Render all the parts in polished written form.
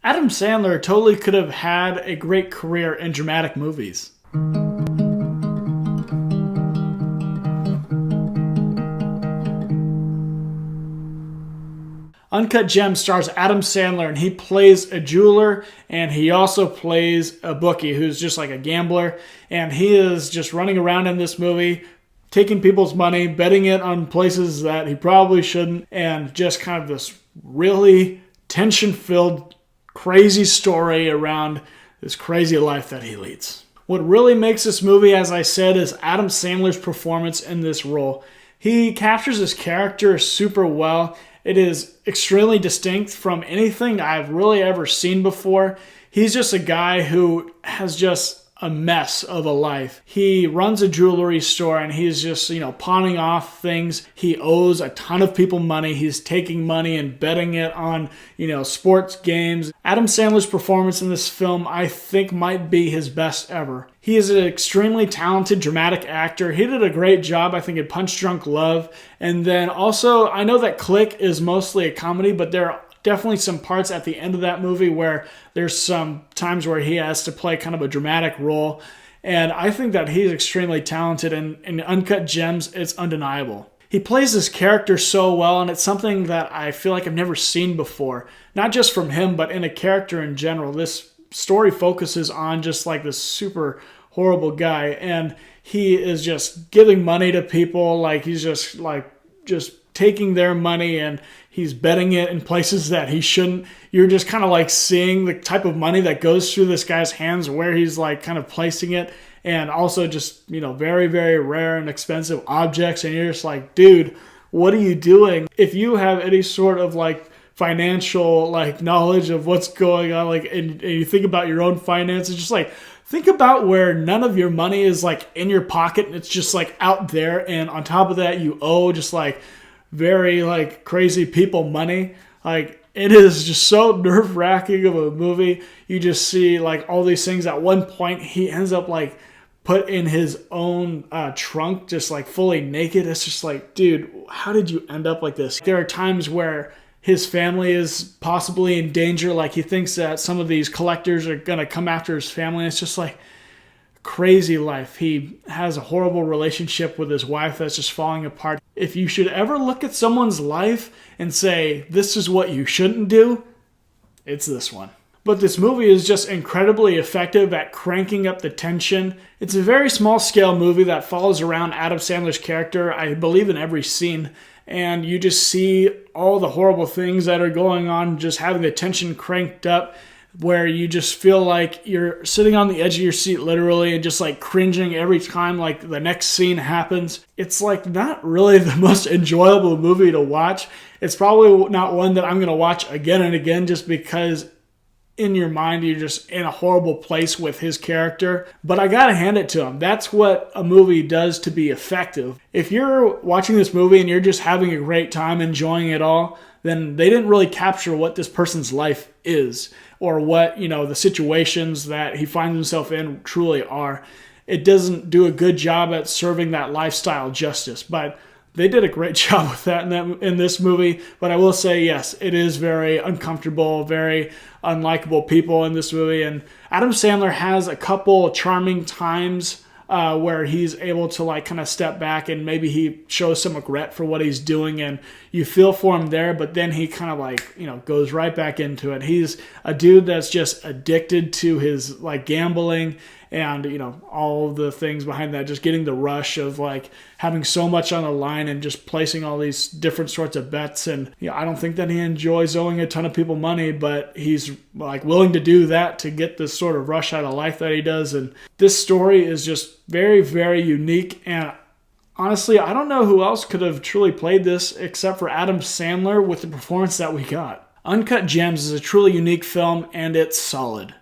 Adam Sandler totally could have had a great career in dramatic movies. Uncut Gems stars Adam Sandler, and he plays a jeweler, and he also plays a bookie who's just like a gambler, and he is just running around in this movie, taking people's money, betting it on places that he probably shouldn't, and just kind of this really tension-filled, crazy story around this crazy life that he leads. What really makes this movie, as I said, is Adam Sandler's performance in this role. He captures his character super well. It is extremely distinct from anything I've really ever seen before. He's just a guy who has just a mess of a life. He runs a jewelry store and he's just, pawning off things. He owes a ton of people money. He's taking money and betting it on, sports games. Adam Sandler's performance in this film, I think, might be his best ever. He is an extremely talented dramatic actor. He did a great job, I think, in Punch Drunk Love. And then also, I know that Click is mostly a comedy, but there are definitely some parts at the end of that movie where there's some times where he has to play kind of a dramatic role. And I think that he's extremely talented, and in Uncut Gems, it's undeniable. He plays this character so well, and it's something that I feel like I've never seen before. Not just from him, but in a character in general. This story focuses on just like this super horrible guy, and he is just giving money to people. Like he's just taking their money and he's betting it in places that he shouldn't. You're just kind of like seeing the type of money that goes through this guy's hands, where he's like kind of placing it, and also just, very, very rare and expensive objects. And you're just like, dude, what are you doing? If you have any sort of like financial like knowledge of what's going on, like, and you think about your own finances, just like think about where none of your money is like in your pocket and it's just like out there, and on top of that you owe just like very like crazy people money. Like, it is just so nerve-wracking of a movie. You just see like all these things. At one point he ends up like put in his own trunk, just like fully naked. It's just like, dude, how did you end up like this? There are times where his family is possibly in danger. Like, he thinks that some of these collectors are going to come after his family. It's just like crazy life. He has a horrible relationship with his wife that's just falling apart. If you should ever look at someone's life and say, this is what you shouldn't do, it's this one. But this movie is just incredibly effective at cranking up the tension. It's a very small scale movie that follows around Adam Sandler's character, I believe, in every scene. And you just see all the horrible things that are going on, just having the tension cranked up, where you just feel like you're sitting on the edge of your seat literally and just like cringing every time like the next scene happens. It's like not really the most enjoyable movie to watch. It's probably not one that I'm going to watch again and again, just because in your mind you're just in a horrible place with his character. But I gotta hand it to him. That's what a movie does to be effective. If you're watching this movie and you're just having a great time, enjoying it all, then they didn't really capture what this person's life is, or what, the situations that he finds himself in truly are. It doesn't do a good job at serving that lifestyle justice, but they did a great job with that in this movie. But I will say, yes, it is very uncomfortable, very unlikable people in this movie. And Adam Sandler has a couple charming times where he's able to like kind of step back and maybe he shows some regret for what he's doing, and you feel for him there, but then he kind of like, goes right back into it. He's a dude that's just addicted to his like gambling and, all the things behind that, just getting the rush of like having so much on the line and just placing all these different sorts of bets. And I don't think that he enjoys owing a ton of people money, but he's like willing to do that to get this sort of rush out of life that he does. And this story is just very, very unique. And honestly, I don't know who else could have truly played this except for Adam Sandler with the performance that we got. Uncut Gems is a truly unique film, and it's solid.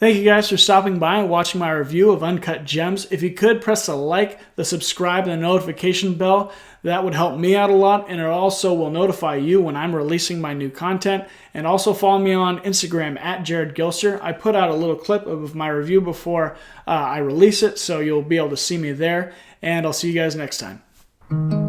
Thank you guys for stopping by and watching my review of Uncut Gems. If you could, press the like, the subscribe, and the notification bell. That would help me out a lot, and it also will notify you when I'm releasing my new content. And also follow me on Instagram at Jared Gilster. I put out a little clip of my review before I release it, so you'll be able to see me there. And I'll see you guys next time.